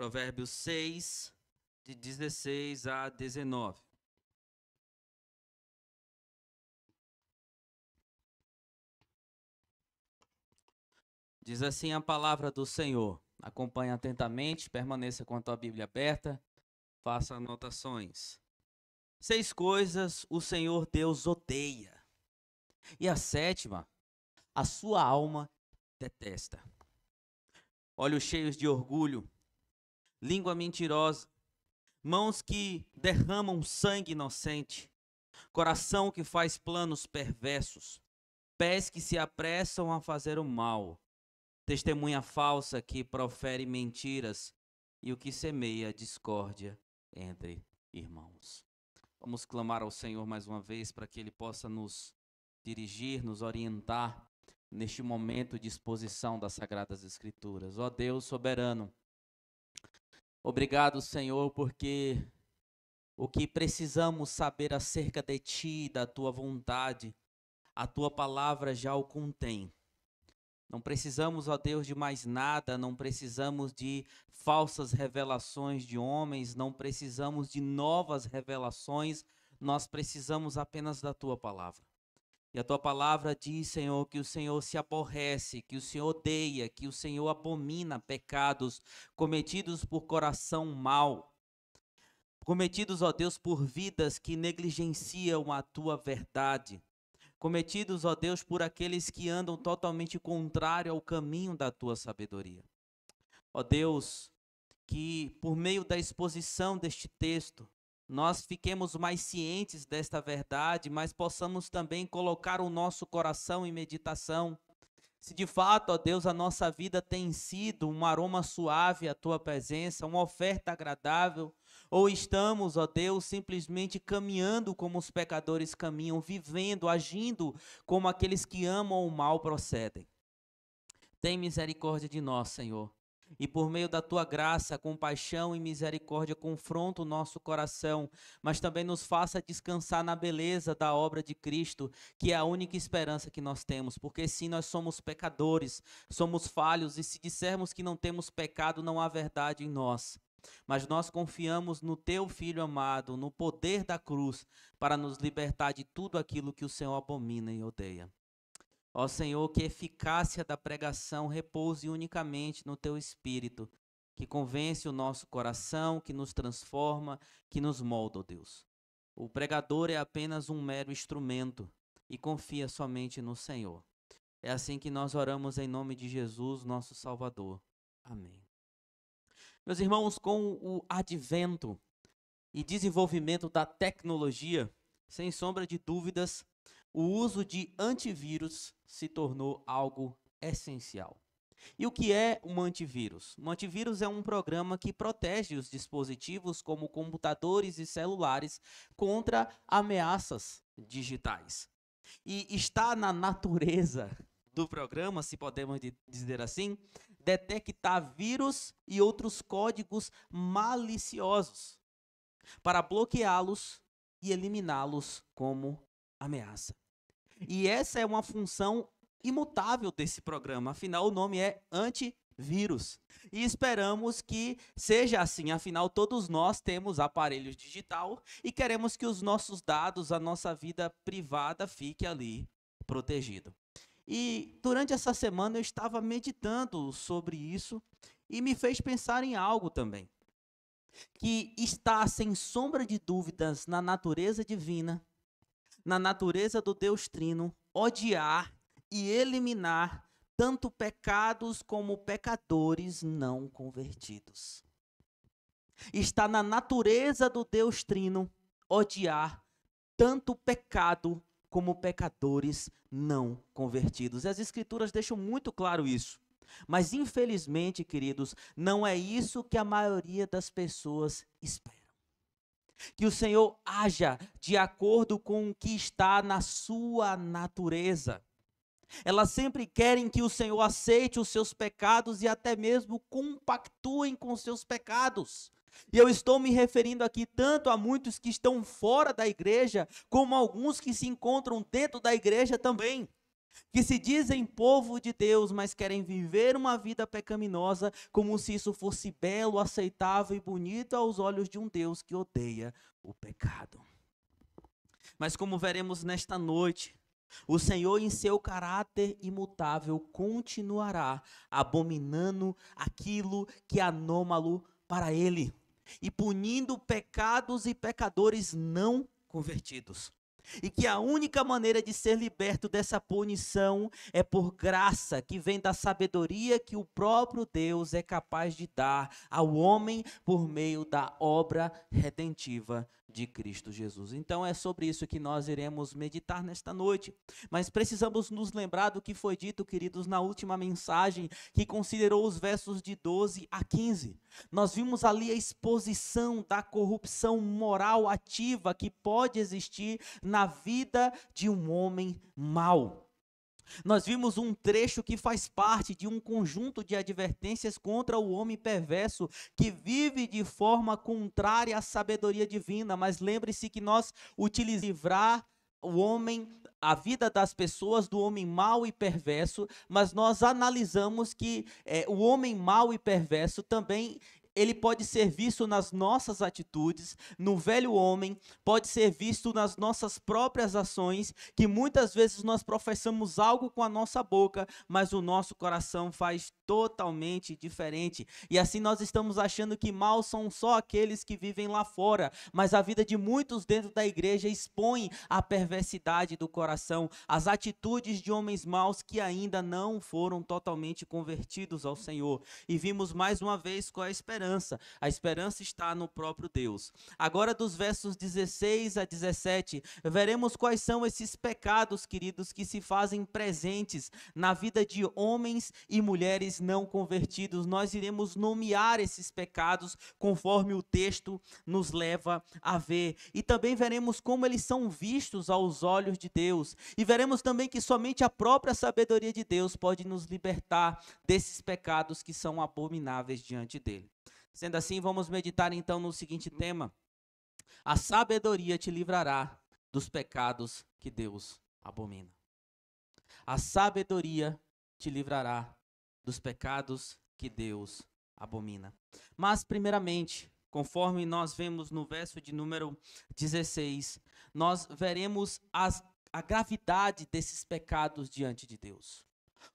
Provérbios 6, de 16 a 19. Diz assim a palavra do Senhor. Acompanhe atentamente, permaneça com a tua Bíblia aberta, faça anotações. 6 coisas o Senhor Deus odeia. E a 7ª, a sua alma detesta. Olhos cheios de orgulho, língua mentirosa, mãos que derramam sangue inocente, coração que faz planos perversos, pés que se apressam a fazer o mal, testemunha falsa que profere mentiras e o que semeia discórdia entre irmãos. Vamos clamar ao Senhor mais uma vez para que Ele possa nos dirigir, nos orientar neste momento de exposição das Sagradas Escrituras. Ó Deus soberano, obrigado, Senhor, porque o que precisamos saber acerca de Ti, da Tua vontade, a Tua palavra já o contém. Não precisamos, ó Deus, de mais nada, não precisamos de falsas revelações de homens, não precisamos de novas revelações, nós precisamos apenas da Tua palavra. E a Tua palavra diz, Senhor, que o Senhor se aborrece, que o Senhor odeia, que o Senhor abomina pecados cometidos por coração mau, cometidos, ó Deus, por vidas que negligenciam a Tua verdade, cometidos, ó Deus, por aqueles que andam totalmente contrário ao caminho da Tua sabedoria. Ó Deus, que por meio da exposição deste texto, nós fiquemos mais cientes desta verdade, mas possamos também colocar o nosso coração em meditação. Se de fato, ó Deus, a nossa vida tem sido um aroma suave à Tua presença, uma oferta agradável, ou estamos, ó Deus, simplesmente caminhando como os pecadores caminham, vivendo, agindo como aqueles que amam o mal procedem. Tem misericórdia de nós, Senhor. E por meio da Tua graça, compaixão e misericórdia, confronta o nosso coração, mas também nos faça descansar na beleza da obra de Cristo, que é a única esperança que nós temos, porque sim, nós somos pecadores, somos falhos, e se dissermos que não temos pecado, não há verdade em nós. Mas nós confiamos no Teu Filho amado, no poder da cruz, para nos libertar de tudo aquilo que o Senhor abomina e odeia. Ó Senhor, que a eficácia da pregação repouse unicamente no Teu Espírito, que convence o nosso coração, que nos transforma, que nos molda, ó Deus. O pregador é apenas um mero instrumento e confia somente no Senhor. É assim que nós oramos em nome de Jesus, nosso Salvador. Amém. Meus irmãos, com o advento e desenvolvimento da tecnologia, sem sombra de dúvidas, o uso de antivírus se tornou algo essencial. E o que é um antivírus? Um antivírus é um programa que protege os dispositivos, como computadores e celulares, contra ameaças digitais. E está na natureza do programa, se podemos dizer assim, detectar vírus e outros códigos maliciosos para bloqueá-los e eliminá-los como ameaça. E essa é uma função imutável desse programa, afinal o nome é antivírus. E esperamos que seja assim, afinal todos nós temos aparelhos digital e queremos que os nossos dados, a nossa vida privada fique ali protegido. E durante essa semana eu estava meditando sobre isso e me fez pensar em algo também, que está sem sombra de dúvidas na natureza divina, na natureza do Deus Trino, odiar e eliminar tanto pecados como pecadores não convertidos. Está na natureza do Deus Trino odiar tanto pecado como pecadores não convertidos. E as Escrituras deixam muito claro isso. Mas, infelizmente, queridos, não é isso que a maioria das pessoas espera. Que o Senhor haja de acordo com o que está na sua natureza. Elas sempre querem que o Senhor aceite os seus pecados e até mesmo compactuem com os seus pecados. E eu estou me referindo aqui tanto a muitos que estão fora da igreja, como a alguns que se encontram dentro da igreja também. que se dizem povo de Deus, mas querem viver uma vida pecaminosa, como se isso fosse belo, aceitável e bonito aos olhos de um Deus que odeia o pecado. Mas como veremos nesta noite, o Senhor, em seu caráter imutável, continuará abominando aquilo que é anômalo para ele e punindo pecados e pecadores não convertidos. E que a única maneira de ser liberto dessa punição é por graça que vem da sabedoria que o próprio Deus é capaz de dar ao homem por meio da obra redentiva de Cristo Jesus. Então é sobre isso que nós iremos meditar nesta noite. Mas precisamos nos lembrar do que foi dito, queridos, na última mensagem, que considerou os versos de 12 a 15. Nós vimos ali a exposição da corrupção moral ativa que pode existir na vida de um homem mau. Nós vimos um trecho que faz parte de um conjunto de advertências contra o homem perverso que vive de forma contrária à sabedoria divina. Mas lembre-se que nós utilizamos livrar o homem, a vida das pessoas do homem mau e perverso, mas nós analisamos que o homem mau e perverso também ele pode ser visto nas nossas atitudes, no velho homem, pode ser visto nas nossas próprias ações, que muitas vezes nós professamos algo com a nossa boca, mas o nosso coração faz totalmente diferente. E assim nós estamos achando que maus são só aqueles que vivem lá fora, mas a vida de muitos dentro da igreja expõe a perversidade do coração, as atitudes de homens maus que ainda não foram totalmente convertidos ao Senhor. E vimos mais uma vez qual é a esperança. A esperança está no próprio Deus. Agora, dos versos 16 a 17, veremos quais são esses pecados, queridos, que se fazem presentes na vida de homens e mulheres não convertidos. Nós iremos nomear esses pecados conforme o texto nos leva a ver. E também veremos como eles são vistos aos olhos de Deus. E veremos também que somente a própria sabedoria de Deus pode nos libertar desses pecados que são abomináveis diante dele. Sendo assim, vamos meditar então no seguinte tema: a sabedoria te livrará dos pecados que Deus abomina. A sabedoria te livrará dos pecados que Deus abomina. Mas, primeiramente, conforme nós vemos no verso de número 16, nós veremos a gravidade desses pecados diante de Deus.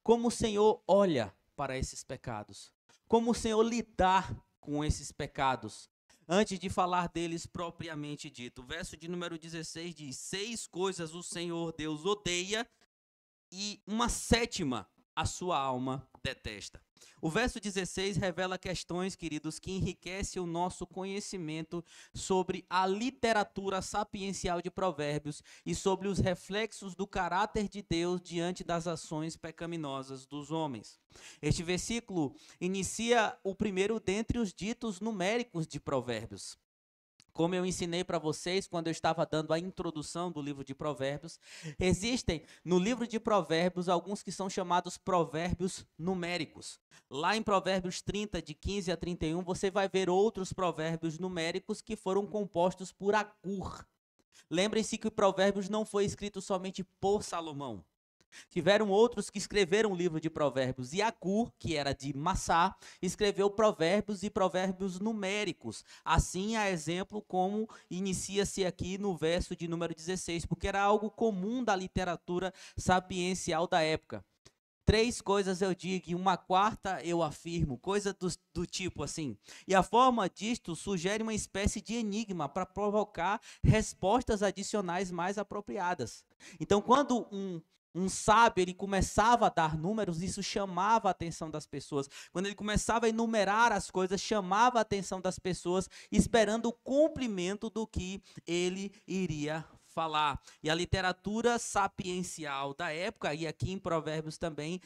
Como o Senhor olha para esses pecados. Como o Senhor lidar com esses pecados, antes de falar deles propriamente dito. O verso de número 16 diz: 6 coisas o Senhor Deus odeia e uma 7ª a sua alma detesta. O verso 16 revela questões, queridos, que enriquecem o nosso conhecimento sobre a literatura sapiencial de Provérbios e sobre os reflexos do caráter de Deus diante das ações pecaminosas dos homens. Este versículo inicia o primeiro dentre os ditos numéricos de Provérbios. Como eu ensinei para vocês quando eu estava dando a introdução do livro de Provérbios, existem no livro de Provérbios alguns que são chamados provérbios numéricos. Lá em Provérbios 30, de 15 a 31, você vai ver outros provérbios numéricos que foram compostos por Agur. Lembrem-se que o Provérbios não foi escrito somente por Salomão. Tiveram outros que escreveram o livro de Provérbios, e Agur, que era de Massá, escreveu provérbios e provérbios numéricos. Assim, a exemplo, como inicia-se aqui no verso de número 16, porque era algo comum da literatura sapiencial da época. 3 coisas eu digo e uma 4ª eu afirmo, coisa do tipo assim. E a forma disto sugere uma espécie de enigma para provocar respostas adicionais mais apropriadas. Então, quando um sábio, ele começava a dar números, isso chamava a atenção das pessoas. Quando ele começava a enumerar as coisas, chamava a atenção das pessoas, esperando o cumprimento do que ele iria falar. E a literatura sapiencial da época, e aqui em Provérbios também,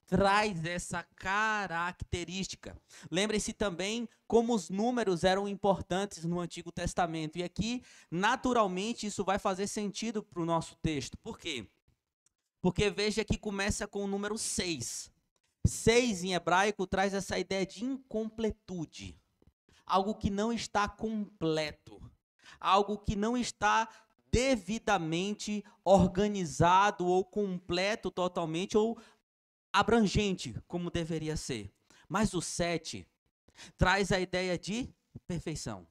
traz essa característica. Lembre-se também como os números eram importantes no Antigo Testamento. E aqui, naturalmente, isso vai fazer sentido para o nosso texto. Por quê? Porque veja que começa com o número 6. 6 em hebraico traz essa ideia de incompletude. Algo que não está completo. Algo que não está devidamente organizado ou completo totalmente ou abrangente, como deveria ser. Mas o 7 traz a ideia de perfeição.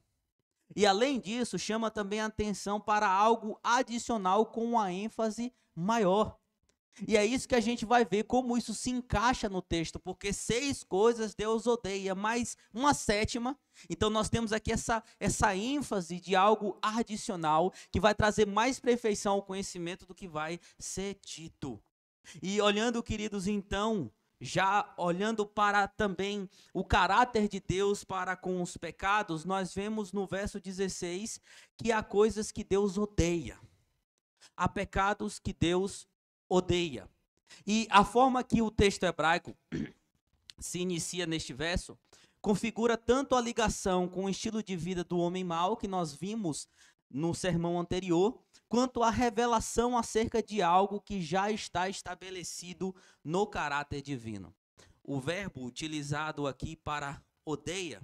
E além disso, chama também a atenção para algo adicional com uma ênfase maior. E é isso que a gente vai ver como isso se encaixa no texto, porque 6 coisas Deus odeia, mas uma sétima. Então nós temos aqui essa ênfase de algo adicional que vai trazer mais perfeição ao conhecimento do que vai ser dito. E olhando, queridos, então, já olhando para também o caráter de Deus para com os pecados, nós vemos no verso 16 que há coisas que Deus odeia. Há pecados que Deus odeia. E a forma que o texto hebraico se inicia neste verso configura tanto a ligação com o estilo de vida do homem mau, que nós vimos no sermão anterior, quanto a revelação acerca de algo que já está estabelecido no caráter divino. O verbo utilizado aqui para odeia,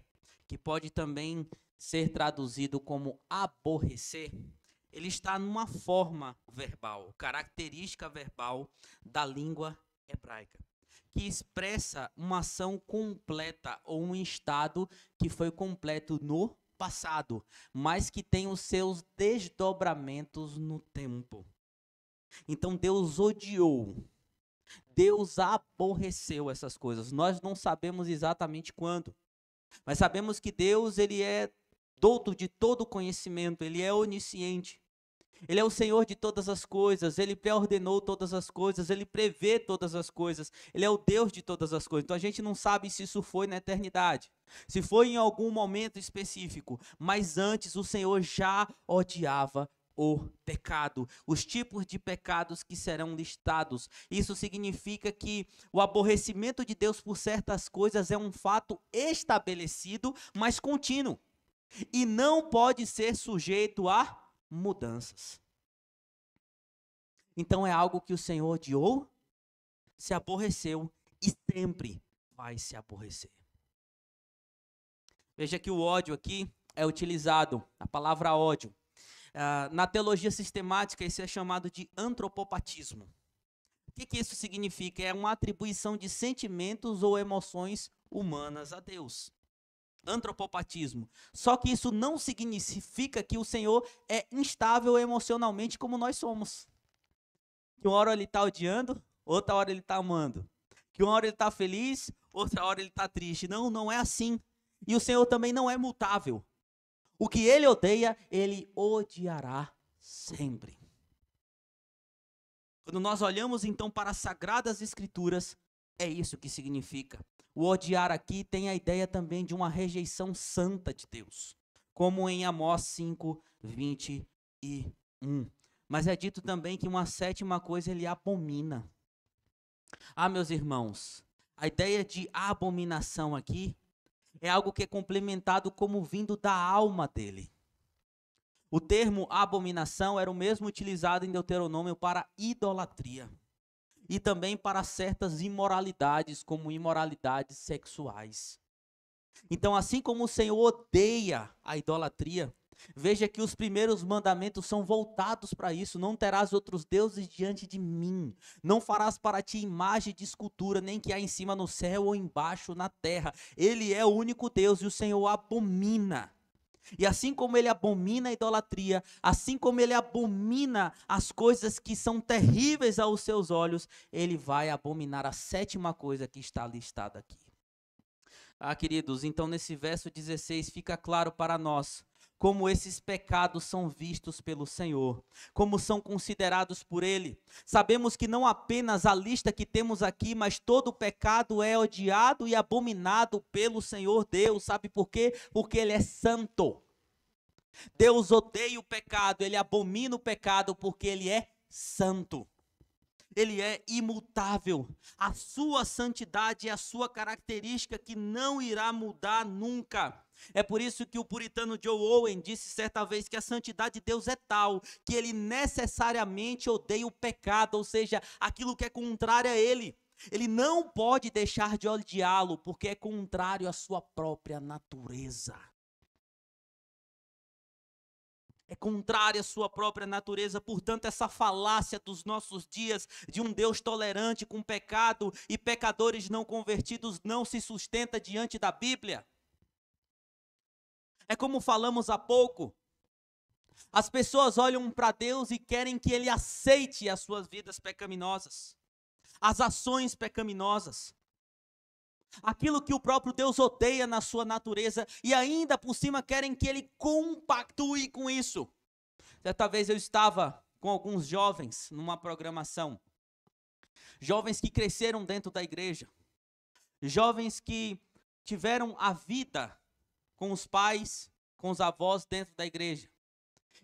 que pode também ser traduzido como aborrecer, ele está numa forma verbal, característica verbal da língua hebraica, que expressa uma ação completa ou um estado que foi completo no passado, mas que tem os seus desdobramentos no tempo. Então Deus odiou, Deus aborreceu essas coisas. Nós não sabemos exatamente quando, mas sabemos que Deus, ele é douto de todo conhecimento, ele é onisciente. Ele é o Senhor de todas as coisas, Ele pré-ordenou todas as coisas, Ele prevê todas as coisas, Ele é o Deus de todas as coisas. Então a gente não sabe se isso foi na eternidade, se foi em algum momento específico, mas antes o Senhor já odiava o pecado, os tipos de pecados que serão listados. Isso significa que o aborrecimento de Deus por certas coisas é um fato estabelecido, mas contínuo, e não pode ser sujeito a mudanças. Então é algo que o Senhor odiou, se aborreceu e sempre vai se aborrecer. Veja que o ódio aqui é utilizado, a palavra ódio. Na teologia sistemática, isso é chamado de antropopatismo. O que isso significa? É uma atribuição de sentimentos ou emoções humanas a Deus. Antropopatismo. Só que isso não significa que o Senhor é instável emocionalmente como nós somos. Que uma hora ele está odiando, outra hora ele está amando. Que uma hora ele está feliz, outra hora ele está triste. Não, não é assim. E o Senhor também não é mutável. O que ele odeia, ele odiará sempre. Quando nós olhamos então para as Sagradas Escrituras, é isso que significa. O odiar aqui tem a ideia também de uma rejeição santa de Deus, como em Amós 5, 21. Mas é dito também que uma sétima coisa ele abomina. Meus irmãos, a ideia de abominação aqui é algo que é complementado como vindo da alma dele. O termo abominação era o mesmo utilizado em Deuteronômio para idolatria. E também para certas imoralidades, como imoralidades sexuais. Então, assim como o Senhor odeia a idolatria, veja que os primeiros mandamentos são voltados para isso. Não terás outros deuses diante de mim. Não farás para ti imagem de escultura, nem que há em cima no céu ou embaixo na terra. Ele é o único Deus e o Senhor abomina. E assim como ele abomina a idolatria, assim como ele abomina as coisas que são terríveis aos seus olhos, ele vai abominar a sétima coisa que está listada aqui. Queridos, então nesse verso 16 fica claro para nós como esses pecados são vistos pelo Senhor, como são considerados por Ele. Sabemos que não apenas a lista que temos aqui, mas todo pecado é odiado e abominado pelo Senhor Deus. Sabe por quê? Porque Ele é santo. Deus odeia o pecado, Ele abomina o pecado porque Ele é santo. Ele é imutável. A sua santidade é a sua característica que não irá mudar nunca. É por isso que o puritano Joe Owen disse certa vez que a santidade de Deus é tal que ele necessariamente odeia o pecado, ou seja, aquilo que é contrário a ele. Ele não pode deixar de odiá-lo porque é contrário à sua própria natureza. É contrária à sua própria natureza. Portanto, essa falácia dos nossos dias de um Deus tolerante com pecado e pecadores não convertidos não se sustenta diante da Bíblia. É como falamos há pouco. As pessoas olham para Deus e querem que Ele aceite as suas vidas pecaminosas, as ações pecaminosas, aquilo que o próprio Deus odeia na sua natureza, e ainda por cima querem que Ele compactue com isso. Certa vez eu estava com alguns jovens numa programação, jovens que cresceram dentro da igreja, jovens que tiveram a vida com os pais, com os avós dentro da igreja.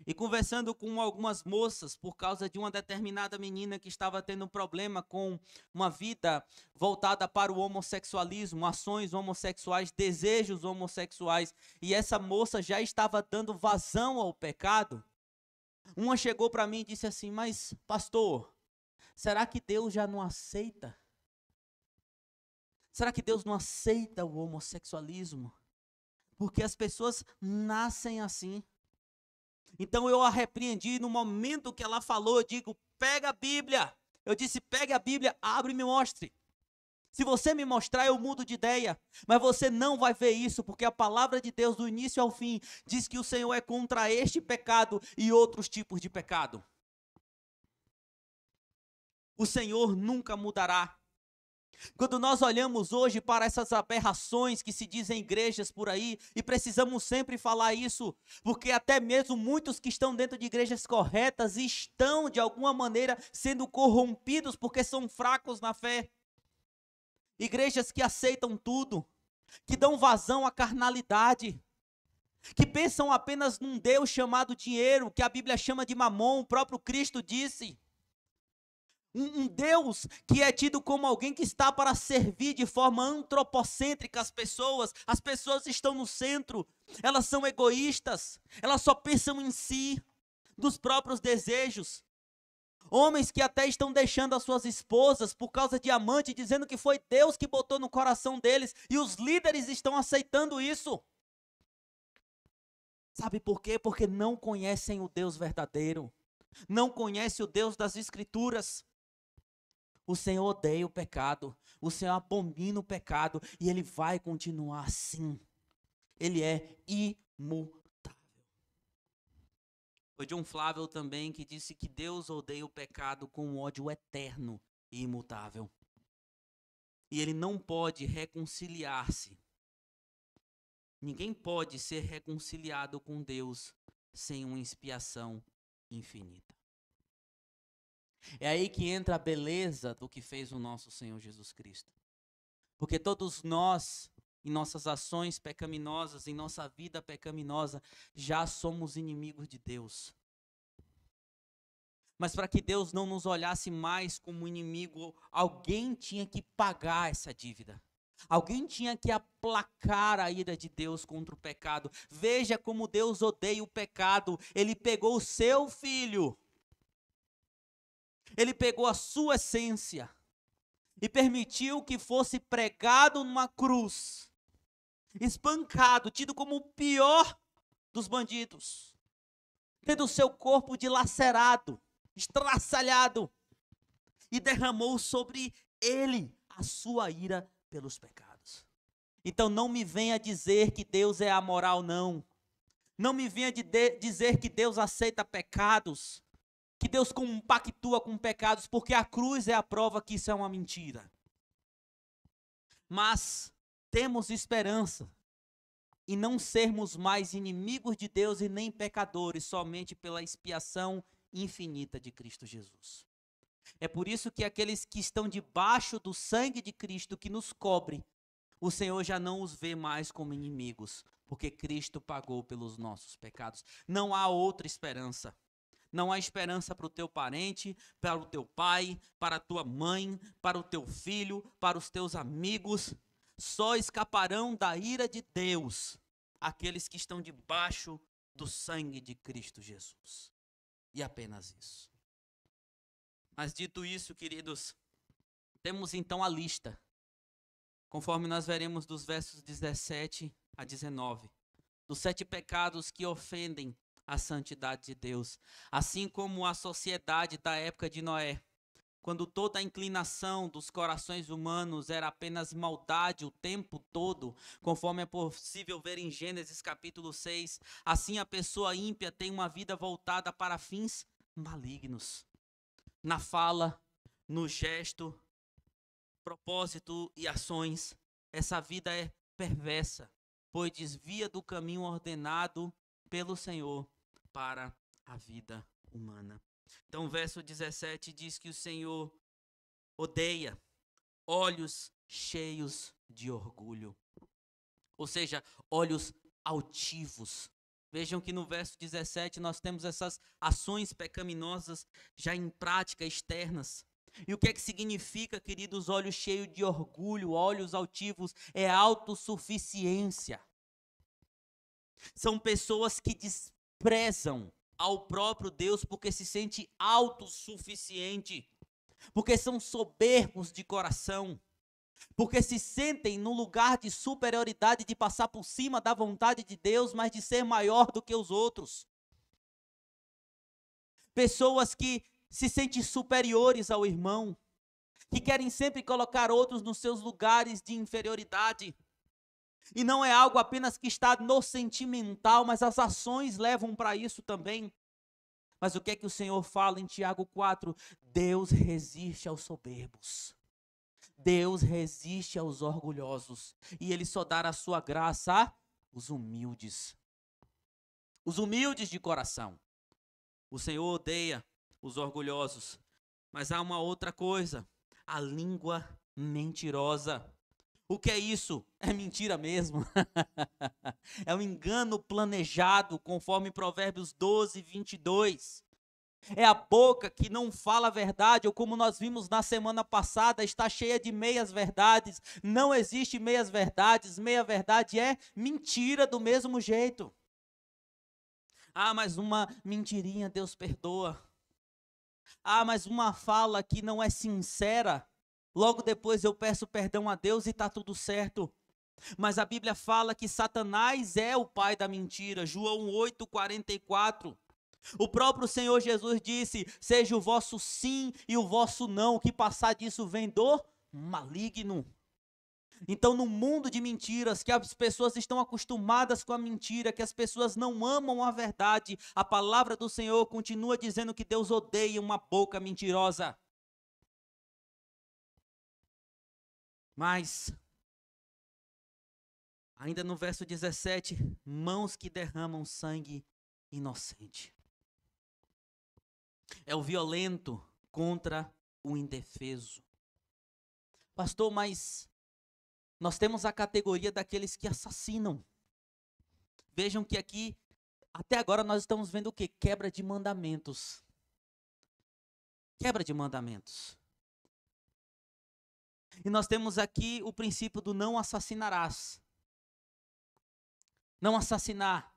E conversando com algumas moças por causa de uma determinada menina que estava tendo um problema com uma vida voltada para o homossexualismo, ações homossexuais, desejos homossexuais, e essa moça já estava dando vazão ao pecado. Uma chegou para mim e disse assim: mas pastor, será que Deus já não aceita? Será que Deus não aceita o homossexualismo? Porque as pessoas nascem assim. Então eu a repreendi no momento que ela falou, eu digo, pega a Bíblia. Eu disse, pega a Bíblia, abre e me mostre. Se você me mostrar, eu mudo de ideia. Mas você não vai ver isso, porque a palavra de Deus, do início ao fim, diz que o Senhor é contra este pecado e outros tipos de pecado. O Senhor nunca mudará. Quando nós olhamos hoje para essas aberrações que se dizem igrejas por aí, e precisamos sempre falar isso, porque até mesmo muitos que estão dentro de igrejas corretas estão de alguma maneira sendo corrompidos porque são fracos na fé. Igrejas que aceitam tudo, que dão vazão à carnalidade, que pensam apenas num Deus chamado dinheiro, que a Bíblia chama de Mamon, o próprio Cristo disse. Um Deus que é tido como alguém que está para servir de forma antropocêntrica as pessoas estão no centro, elas são egoístas, elas só pensam em si, nos próprios desejos. Homens que até estão deixando as suas esposas por causa de amante, dizendo que foi Deus que botou no coração deles, e os líderes estão aceitando isso. Sabe por quê? Porque não conhecem o Deus verdadeiro, não conhecem o Deus das Escrituras. O Senhor odeia o pecado, o Senhor abomina o pecado, e Ele vai continuar assim. Ele é imutável. Foi John Flávio também que disse que Deus odeia o pecado com um ódio eterno e imutável. E Ele não pode reconciliar-se. Ninguém pode ser reconciliado com Deus sem uma expiação infinita. É aí que entra a beleza do que fez o nosso Senhor Jesus Cristo. Porque todos nós, em nossas ações pecaminosas, em nossa vida pecaminosa, já somos inimigos de Deus. Mas para que Deus não nos olhasse mais como inimigo, alguém tinha que pagar essa dívida. Alguém tinha que aplacar a ira de Deus contra o pecado. Veja como Deus odeia o pecado. Ele pegou o seu filho. Ele pegou a sua essência e permitiu que fosse pregado numa cruz, espancado, tido como o pior dos bandidos, tendo o seu corpo dilacerado, estraçalhado, e derramou sobre ele a sua ira pelos pecados. Então não me venha dizer que Deus é amoral, não. Não me venha dizer que Deus aceita pecados, que Deus compactua com pecados, porque a cruz é a prova que isso é uma mentira. Mas temos esperança em não sermos mais inimigos de Deus e nem pecadores, somente pela expiação infinita de Cristo Jesus. É por isso que aqueles que estão debaixo do sangue de Cristo que nos cobre, o Senhor já não os vê mais como inimigos, porque Cristo pagou pelos nossos pecados. Não há outra esperança. Não há esperança para o teu parente, para o teu pai, para a tua mãe, para o teu filho, para os teus amigos. Só escaparão da ira de Deus aqueles que estão debaixo do sangue de Cristo Jesus. E apenas isso. Mas dito isso, queridos, temos então a lista, conforme nós veremos dos versos 17 a 19, dos 7 pecados que ofendem a santidade de Deus. Assim como a sociedade da época de Noé, quando toda a inclinação dos corações humanos era apenas maldade o tempo todo, conforme é possível ver em Gênesis capítulo 6, assim a pessoa ímpia tem uma vida voltada para fins malignos. Na fala, no gesto, propósito e ações, essa vida é perversa, pois desvia do caminho ordenado pelo Senhor para a vida humana. Então, o verso 17 diz que o Senhor odeia olhos cheios de orgulho, ou seja, olhos altivos. Vejam que no verso 17 nós temos essas ações pecaminosas já em prática externas. E o que é que significa, queridos, olhos cheios de orgulho, olhos altivos? É autossuficiência. São pessoas que desprezam ao próprio Deus porque se sente autossuficiente, porque são soberbos de coração, porque se sentem no lugar de superioridade, de passar por cima da vontade de Deus, mas de ser maior do que os outros. Pessoas que se sentem superiores ao irmão, que querem sempre colocar outros nos seus lugares de inferioridade. E não é algo apenas que está no sentimental, mas as ações levam para isso também. Mas o que é que o Senhor fala em Tiago 4? Deus resiste aos soberbos. Deus resiste aos orgulhosos. E Ele só dá a sua graça aos humildes. Os humildes de coração. O Senhor odeia os orgulhosos. Mas há uma outra coisa. A língua mentirosa. O que é isso? É mentira mesmo. É um engano planejado, conforme Provérbios 12, 22. É a boca que não fala a verdade, ou como nós vimos na semana passada, está cheia de meias verdades. Não existe meias verdades, meia verdade é mentira do mesmo jeito. Ah, mas uma mentirinha Deus perdoa. Ah, mas uma fala que não é sincera, logo depois eu peço perdão a Deus e está tudo certo. Mas a Bíblia fala que Satanás é o pai da mentira. João 8,44. O próprio Senhor Jesus disse: seja o vosso sim e o vosso não, o que passar disso vem do maligno. Então, no mundo de mentiras, que as pessoas estão acostumadas com a mentira, que as pessoas não amam a verdade, a palavra do Senhor continua dizendo que Deus odeia uma boca mentirosa. Mas, ainda no verso 17, mãos que derramam sangue inocente. É o violento contra o indefeso. Pastor, mas nós temos a categoria daqueles que assassinam. Vejam que aqui, até agora nós estamos vendo o quê? Quebra de mandamentos. Quebra de mandamentos. E nós temos aqui o princípio do não assassinarás. Não assassinar.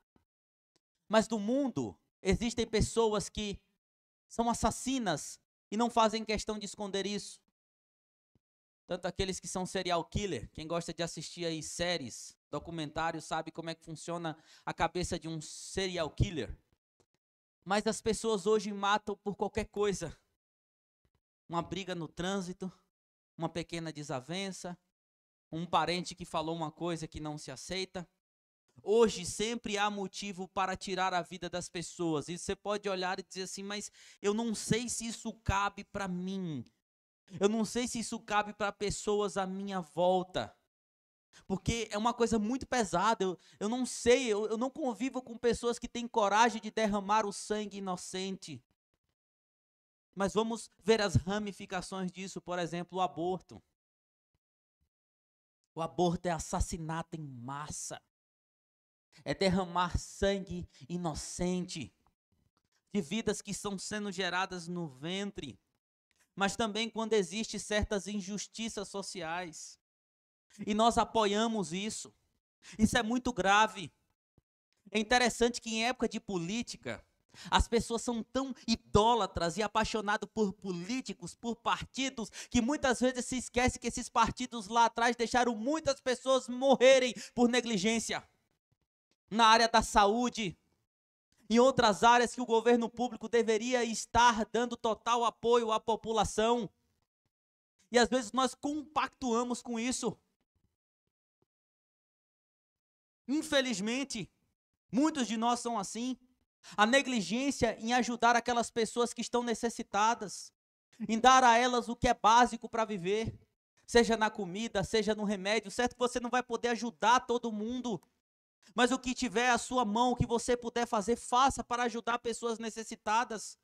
Mas no mundo, existem pessoas que são assassinas e não fazem questão de esconder isso. Tanto aqueles que são serial killer, quem gosta de assistir aí séries, documentários, sabe como é que funciona a cabeça de um serial killer. Mas as pessoas hoje matam por qualquer coisa. Uma briga no trânsito, uma pequena desavença, um parente que falou uma coisa que não se aceita. Hoje sempre há motivo para tirar a vida das pessoas. E você pode olhar e dizer assim, mas eu não sei se isso cabe para mim. Eu não sei se isso cabe para pessoas à minha volta. Porque é uma coisa muito pesada. Eu não sei, eu não convivo com pessoas que têm coragem de derramar o sangue inocente. Mas vamos ver as ramificações disso, por exemplo, o aborto. O aborto é assassinato em massa. É derramar sangue inocente de vidas que estão sendo geradas no ventre, mas também quando existem certas injustiças sociais. E nós apoiamos isso. Isso é muito grave. É interessante que em época de política, as pessoas são tão idólatras e apaixonadas por políticos, por partidos, que muitas vezes se esquece que esses partidos lá atrás deixaram muitas pessoas morrerem por negligência. Na área da saúde, em outras áreas que o governo público deveria estar dando total apoio à população. E às vezes nós compactuamos com isso. Infelizmente, muitos de nós são assim. A negligência em ajudar aquelas pessoas que estão necessitadas, em dar a elas o que é básico para viver, seja na comida, seja no remédio. Certo que você não vai poder ajudar todo mundo, mas o que tiver à sua mão, o que você puder fazer, faça para ajudar pessoas necessitadas.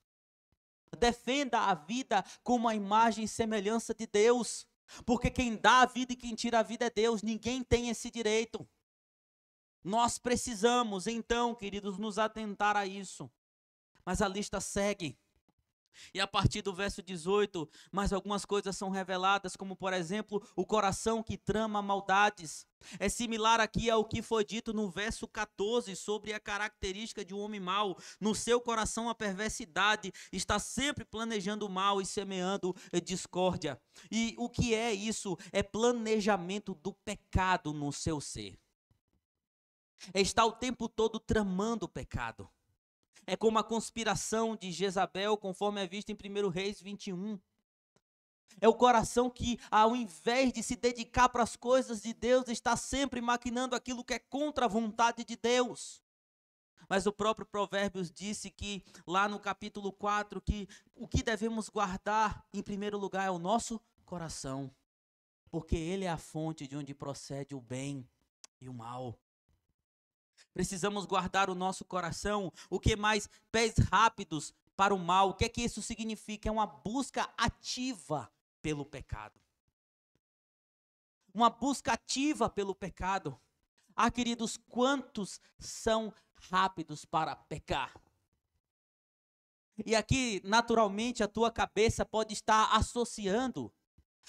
Defenda a vida como a imagem e semelhança de Deus, porque quem dá a vida e quem tira a vida é Deus, ninguém tem esse direito. Nós precisamos, então, queridos, nos atentar a isso. Mas a lista segue. E a partir do verso 18, mais algumas coisas são reveladas, como por exemplo, o coração que trama maldades. É similar aqui ao que foi dito no verso 14 sobre a característica de um homem mau. No seu coração a perversidade, está sempre planejando o mal e semeando discórdia. E o que é isso? É planejamento do pecado no seu ser. Está o tempo todo tramando o pecado. É como a conspiração de Jezabel, conforme é visto em 1 Reis 21. É o coração que, ao invés de se dedicar para as coisas de Deus, está sempre maquinando aquilo que é contra a vontade de Deus. Mas o próprio Provérbios disse que, lá no capítulo 4, que o que devemos guardar, em primeiro lugar, é o nosso coração. Porque ele é a fonte de onde procede o bem e o mal. Precisamos guardar o nosso coração. O que mais? Pés rápidos para o mal. O que é que isso significa? É uma busca ativa pelo pecado. Uma busca ativa pelo pecado. Ah, queridos, quantos são rápidos para pecar? E aqui, naturalmente, a tua cabeça pode estar associando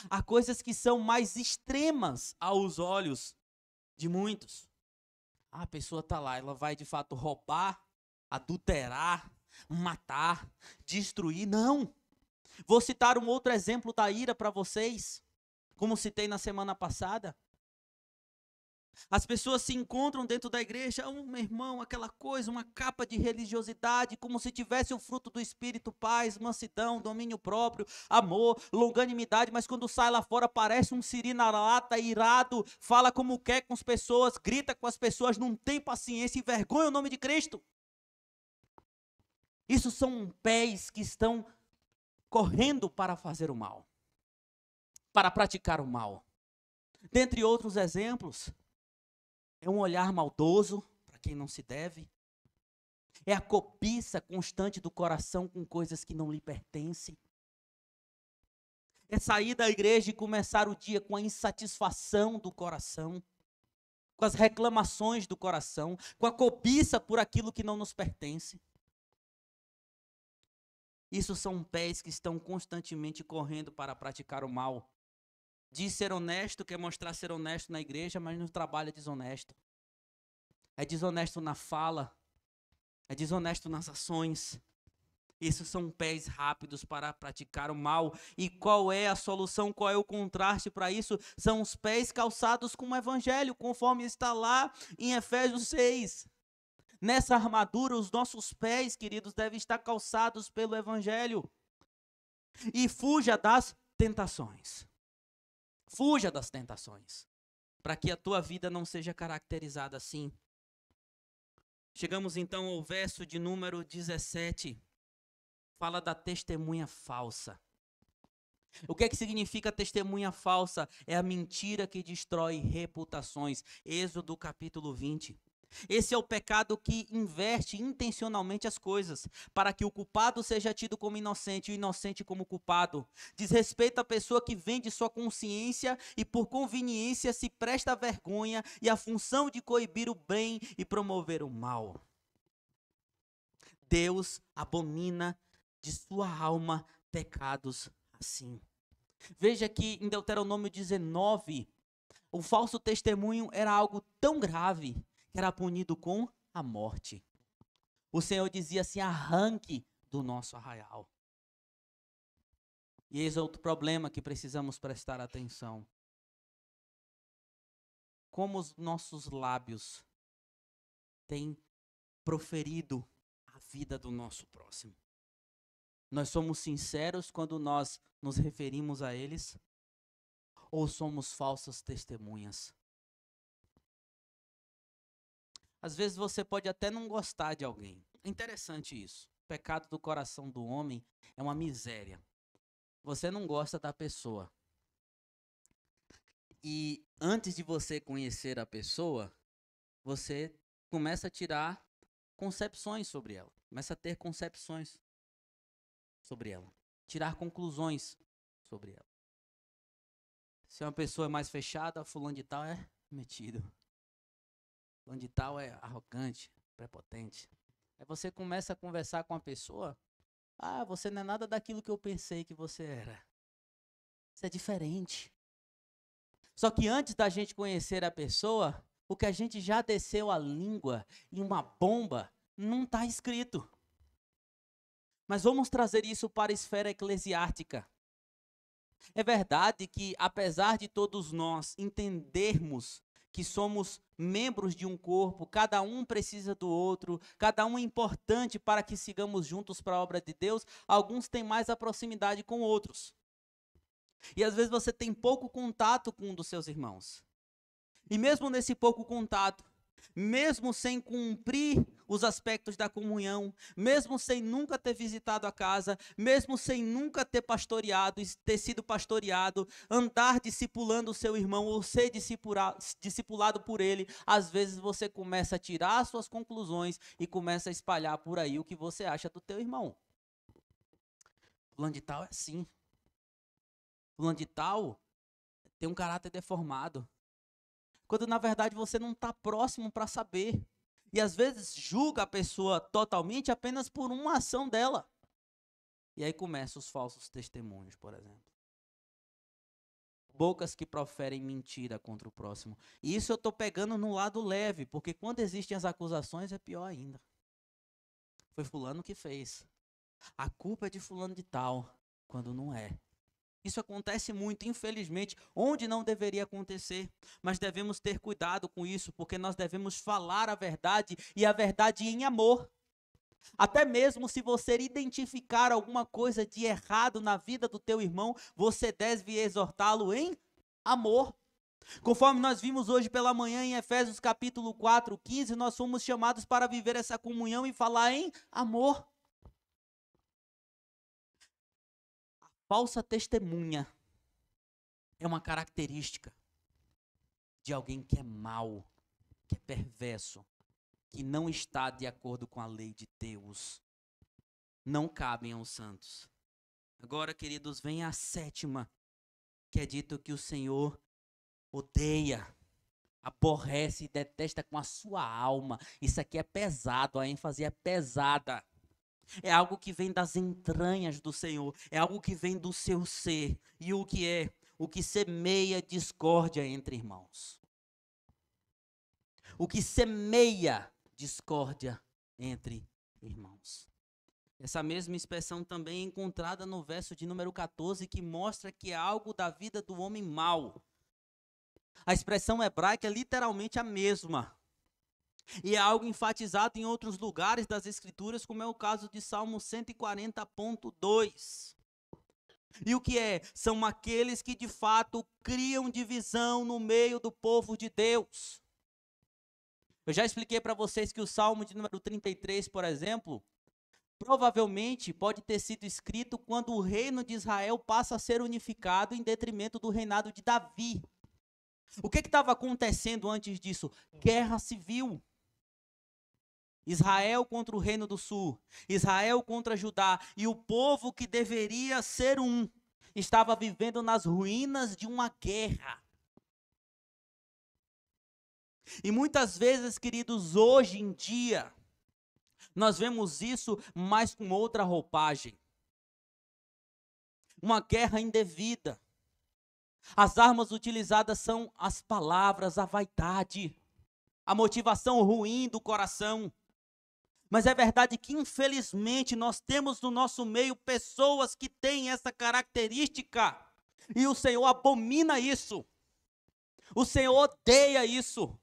a coisas que são mais extremas aos olhos de muitos. A pessoa está lá, ela vai de fato roubar, adulterar, matar, destruir. Não. Vou citar um outro exemplo da ira para vocês, como citei na semana passada. As pessoas se encontram dentro da igreja, meu irmão, aquela coisa, uma capa de religiosidade, como se tivesse o fruto do Espírito, paz, mansidão, domínio próprio, amor, longanimidade, mas quando sai lá fora parece um siri na lata, irado, fala como quer com as pessoas, grita com as pessoas, não tem paciência, envergonha o nome de Cristo. Isso são pés que estão correndo para fazer o mal, para praticar o mal. Dentre outros exemplos, é um olhar maldoso para quem não se deve. É a cobiça constante do coração com coisas que não lhe pertencem. É sair da igreja e começar o dia com a insatisfação do coração, com as reclamações do coração, com a cobiça por aquilo que não nos pertence. Isso são pés que estão constantemente correndo para praticar o mal. Diz ser honesto, quer mostrar ser honesto na igreja, mas no trabalho é desonesto. É desonesto na fala, é desonesto nas ações. Isso são pés rápidos para praticar o mal. E qual é a solução, qual é o contraste para isso? São os pés calçados com o evangelho, conforme está lá em Efésios 6. Nessa armadura, os nossos pés, queridos, devem estar calçados pelo evangelho. E fuja das tentações. Fuja das tentações, para que a tua vida não seja caracterizada assim. Chegamos então ao verso de número 17. Fala da testemunha falsa. O que é que significa testemunha falsa? É a mentira que destrói reputações. Êxodo capítulo 20. Esse é o pecado que inverte intencionalmente as coisas, para que o culpado seja tido como inocente e o inocente como culpado. Diz respeito à pessoa que vende sua consciência e por conveniência se presta à vergonha e à função de coibir o bem e promover o mal. Deus abomina de sua alma pecados assim. Veja que em Deuteronômio 19, o falso testemunho era algo tão grave que era punido com a morte. O Senhor dizia assim: arranque do nosso arraial. E eis outro problema que precisamos prestar atenção. Como os nossos lábios têm proferido vida do nosso próximo? Nós somos sinceros quando nós nos referimos a eles? Ou somos falsas testemunhas? Às vezes você pode até não gostar de alguém. É interessante isso. O pecado do coração do homem é uma miséria. Você não gosta da pessoa. E antes de você conhecer a pessoa, você começa a tirar concepções sobre ela. Começa a ter concepções sobre ela. Tirar conclusões sobre ela. Se uma pessoa é mais fechada, fulano de tal é metido. Fulano de tal é arrogante, prepotente. Aí você começa a conversar com a pessoa. Ah, você não é nada daquilo que eu pensei que você era. Você é diferente. Só que antes da gente conhecer a pessoa, o que a gente já desceu a língua em uma bomba, não está escrito. Mas vamos trazer isso para a esfera eclesiástica. É verdade que, apesar de todos nós entendermos que somos membros de um corpo, cada um precisa do outro, cada um é importante para que sigamos juntos para a obra de Deus, alguns têm mais a proximidade com outros. E às vezes você tem pouco contato com um dos seus irmãos. E mesmo nesse pouco contato, mesmo sem cumprir os aspectos da comunhão, mesmo sem nunca ter visitado a casa, mesmo sem nunca ter pastoreado, ter sido pastoreado, andar discipulando o seu irmão ou ser discipulado por ele, às vezes você começa a tirar as suas conclusões e começa a espalhar por aí o que você acha do teu irmão. Fulano de tal é assim. Fulano de tal tem um caráter deformado. Quando na verdade você não está próximo para saber. E às vezes julga a pessoa totalmente apenas por uma ação dela. E aí começam os falsos testemunhos, por exemplo. Bocas que proferem mentira contra o próximo. E isso eu estou pegando no lado leve, porque quando existem as acusações é pior ainda. Foi fulano que fez. A culpa é de fulano de tal, quando não é. Isso acontece muito, infelizmente, onde não deveria acontecer, mas devemos ter cuidado com isso, porque nós devemos falar a verdade e a verdade em amor. Até mesmo se você identificar alguma coisa de errado na vida do teu irmão, você deve exortá-lo em amor. Conforme nós vimos hoje pela manhã em Efésios capítulo 4, 15, nós fomos chamados para viver essa comunhão e falar em amor. Falsa testemunha é uma característica de alguém que é mau, que é perverso, que não está de acordo com a lei de Deus. Não cabem aos santos. Agora, queridos, vem a sétima, que é dito que o Senhor odeia, aborrece e detesta com a sua alma. Isso aqui é pesado, a ênfase é pesada. É algo que vem das entranhas do Senhor. É algo que vem do seu ser. E o que é? O que semeia discórdia entre irmãos. O que semeia discórdia entre irmãos. Essa mesma expressão também é encontrada no verso de número 14, que mostra que é algo da vida do homem mau. A expressão hebraica é literalmente a mesma. E é algo enfatizado em outros lugares das Escrituras, como é o caso de Salmo 140.2. E o que é? São aqueles que de fato criam divisão no meio do povo de Deus. Eu já expliquei para vocês que o Salmo de número 33, por exemplo, provavelmente pode ter sido escrito quando o reino de Israel passa a ser unificado em detrimento do reinado de Davi. O que estava acontecendo antes disso? Guerra civil. Israel contra o reino do sul, Israel contra Judá, e o povo que deveria ser um, estava vivendo nas ruínas de uma guerra. E muitas vezes, queridos, hoje em dia, nós vemos isso, mas com outra roupagem. Uma guerra indevida. As armas utilizadas são as palavras, a vaidade, a motivação ruim do coração. Mas é verdade que, infelizmente, nós temos no nosso meio pessoas que têm essa característica. E o Senhor abomina isso. O Senhor odeia isso.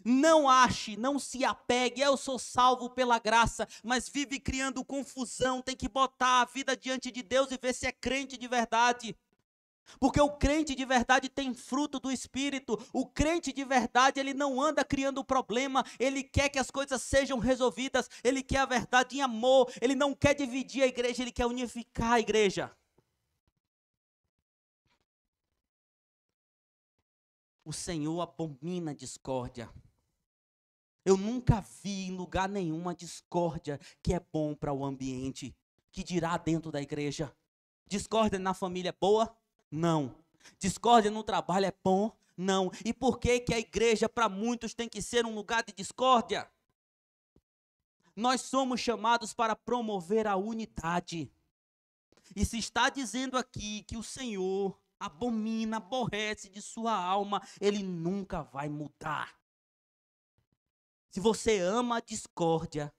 Não ache, não se apegue, eu sou salvo pela graça, mas vive criando confusão, tem que botar a vida diante de Deus e ver se é crente de verdade. Porque o crente de verdade tem fruto do Espírito. O crente de verdade, ele não anda criando problema, ele quer que as coisas sejam resolvidas, ele quer a verdade em amor, ele não quer dividir a igreja, ele quer unificar a igreja. O Senhor abomina a discórdia. Eu nunca vi em lugar nenhum a discórdia que é bom para o ambiente, que dirá dentro da igreja. Discórdia na família é boa? Não. Discórdia no trabalho é bom? Não. E por que que a igreja para muitos tem que ser um lugar de discórdia? Nós somos chamados para promover a unidade. E se está dizendo aqui que o Senhor abomina, aborrece de sua alma, ele nunca vai mudar. Se você ama a discórdia,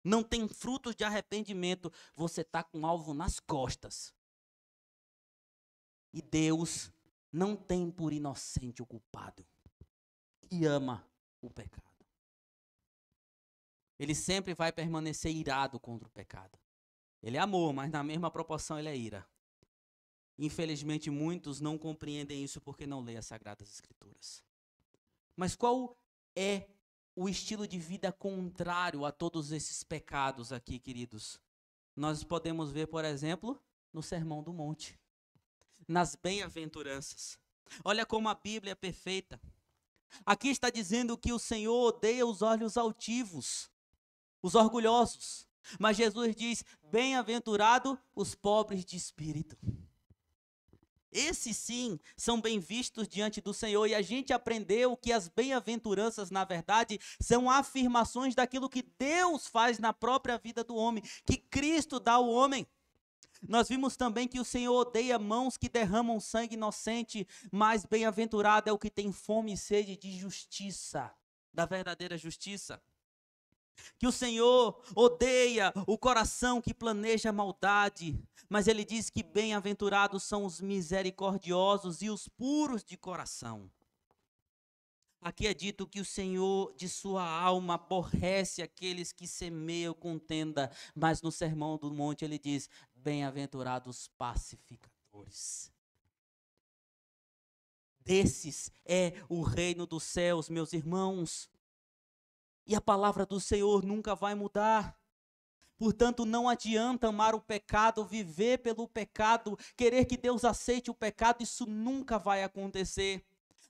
não tem frutos de arrependimento, você está com alvo nas costas. E Deus não tem por inocente o culpado, que ama o pecado. Ele sempre vai permanecer irado contra o pecado. Ele é amor, mas na mesma proporção ele é ira. Infelizmente, muitos não compreendem isso porque não leem as Sagradas Escrituras. Mas qual é o estilo de vida contrário a todos esses pecados aqui, queridos? Nós podemos ver, por exemplo, no Sermão do Monte, nas bem-aventuranças. Olha como a Bíblia é perfeita. Aqui está dizendo que o Senhor odeia os olhos altivos, os orgulhosos. Mas Jesus diz: bem-aventurado os pobres de espírito. Esses sim são bem vistos diante do Senhor, e a gente aprendeu que as bem-aventuranças, na verdade, são afirmações daquilo que Deus faz na própria vida do homem, que Cristo dá ao homem. Nós vimos também que o Senhor odeia mãos que derramam sangue inocente, mas bem-aventurado é o que tem fome e sede de justiça, da verdadeira justiça. Que o Senhor odeia o coração que planeja maldade, mas ele diz que bem-aventurados são os misericordiosos e os puros de coração. Aqui é dito que o Senhor de sua alma aborrece aqueles que semeiam contenda, mas no Sermão do Monte ele diz: bem-aventurados pacificadores. Desses é o reino dos céus, meus irmãos. E a palavra do Senhor nunca vai mudar. Portanto, não adianta amar o pecado, viver pelo pecado, querer que Deus aceite o pecado, isso nunca vai acontecer.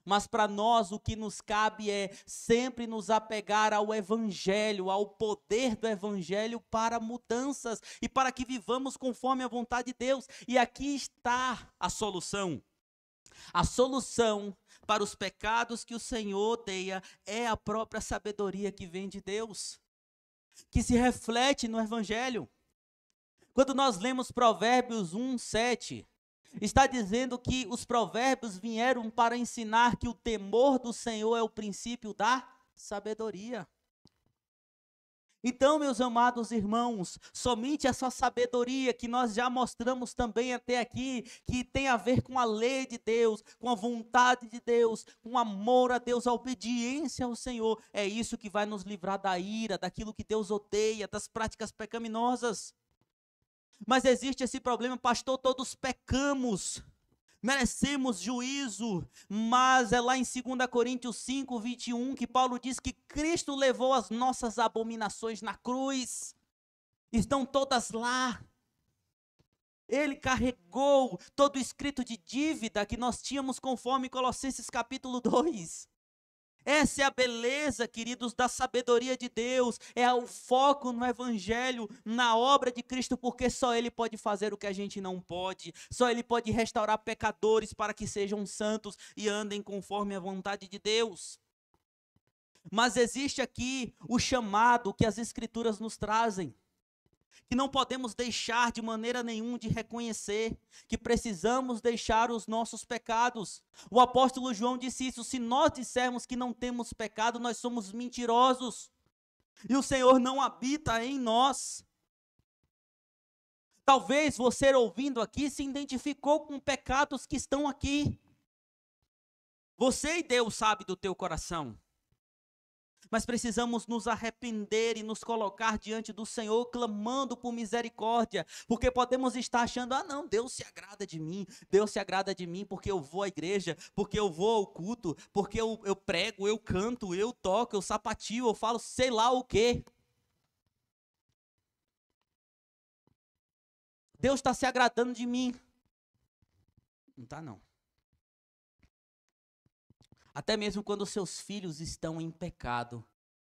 Mas para nós o que nos cabe é sempre nos apegar ao Evangelho, ao poder do Evangelho para mudanças e para que vivamos conforme a vontade de Deus. E aqui está a solução. A solução para os pecados que o Senhor odeia é a própria sabedoria que vem de Deus, que se reflete no Evangelho. Quando nós lemos Provérbios 1:7, está dizendo que os provérbios vieram para ensinar que o temor do Senhor é o princípio da sabedoria. Então, meus amados irmãos, somente essa sabedoria que nós já mostramos também até aqui, que tem a ver com a lei de Deus, com a vontade de Deus, com o amor a Deus, a obediência ao Senhor, é isso que vai nos livrar da ira, daquilo que Deus odeia, das práticas pecaminosas. Mas existe esse problema, pastor, todos pecamos, merecemos juízo, mas é lá em 2 Coríntios 5:21 que Paulo diz que Cristo levou as nossas abominações na cruz, estão todas lá. Ele carregou todo o escrito de dívida que nós tínhamos conforme Colossenses capítulo 2. Essa é a beleza, queridos, da sabedoria de Deus, é o foco no Evangelho, na obra de Cristo, porque só Ele pode fazer o que a gente não pode, só Ele pode restaurar pecadores para que sejam santos e andem conforme a vontade de Deus. Mas existe aqui o chamado que as Escrituras nos trazem, que não podemos deixar de maneira nenhuma de reconhecer, que precisamos deixar os nossos pecados. O apóstolo João disse isso: se nós dissermos que não temos pecado, nós somos mentirosos, e o Senhor não habita em nós. Talvez você ouvindo aqui se identificou com pecados que estão aqui. Você e Deus sabe do teu coração. Mas precisamos nos arrepender e nos colocar diante do Senhor, clamando por misericórdia, porque podemos estar achando, ah não, Deus se agrada de mim, Deus se agrada de mim porque eu vou à igreja, porque eu vou ao culto, porque eu prego, eu canto, eu toco, eu sapatio, eu falo sei lá o quê. Deus está se agradando de mim. Não está não. Até mesmo quando seus filhos estão em pecado,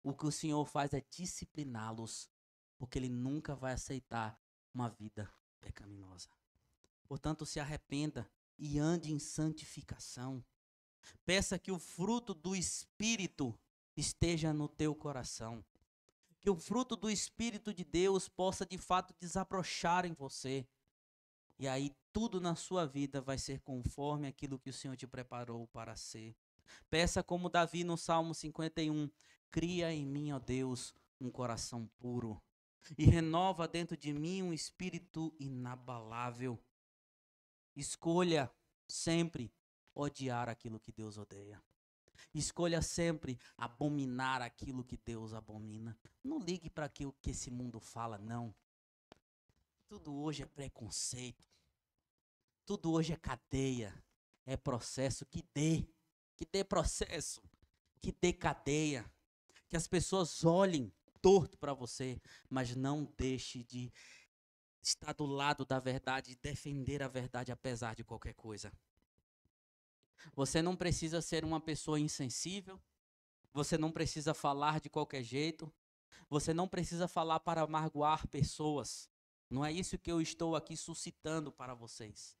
o que o Senhor faz é discipliná-los, porque Ele nunca vai aceitar uma vida pecaminosa. Portanto, se arrependa e ande em santificação. Peça que o fruto do Espírito esteja no teu coração. Que o fruto do Espírito de Deus possa de fato desabrochar em você. E aí tudo na sua vida vai ser conforme aquilo que o Senhor te preparou para ser. Peça como Davi no Salmo 51, cria em mim, ó Deus, um coração puro e renova dentro de mim um espírito inabalável. Escolha sempre odiar aquilo que Deus odeia. Escolha sempre abominar aquilo que Deus abomina. Não ligue para aquilo que esse mundo fala, não. Tudo hoje é preconceito. Tudo hoje é cadeia. É processo que dê processo, que dê cadeia. Que as pessoas olhem torto para você, mas não deixe de estar do lado da verdade e defender a verdade apesar de qualquer coisa. Você não precisa ser uma pessoa insensível, você não precisa falar de qualquer jeito, você não precisa falar para magoar pessoas. Não é isso que eu estou aqui suscitando para vocês.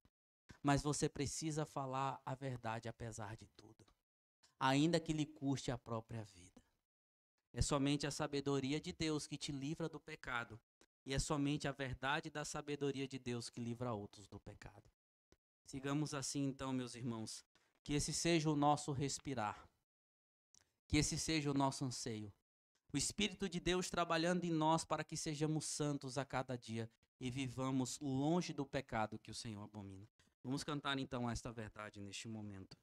Mas você precisa falar a verdade apesar de tudo, ainda que lhe custe a própria vida. É somente a sabedoria de Deus que te livra do pecado. E é somente a verdade da sabedoria de Deus que livra outros do pecado. Sigamos assim então, meus irmãos. Que esse seja o nosso respirar. Que esse seja o nosso anseio. O Espírito de Deus trabalhando em nós para que sejamos santos a cada dia e vivamos longe do pecado que o Senhor abomina. Vamos cantar então esta verdade neste momento.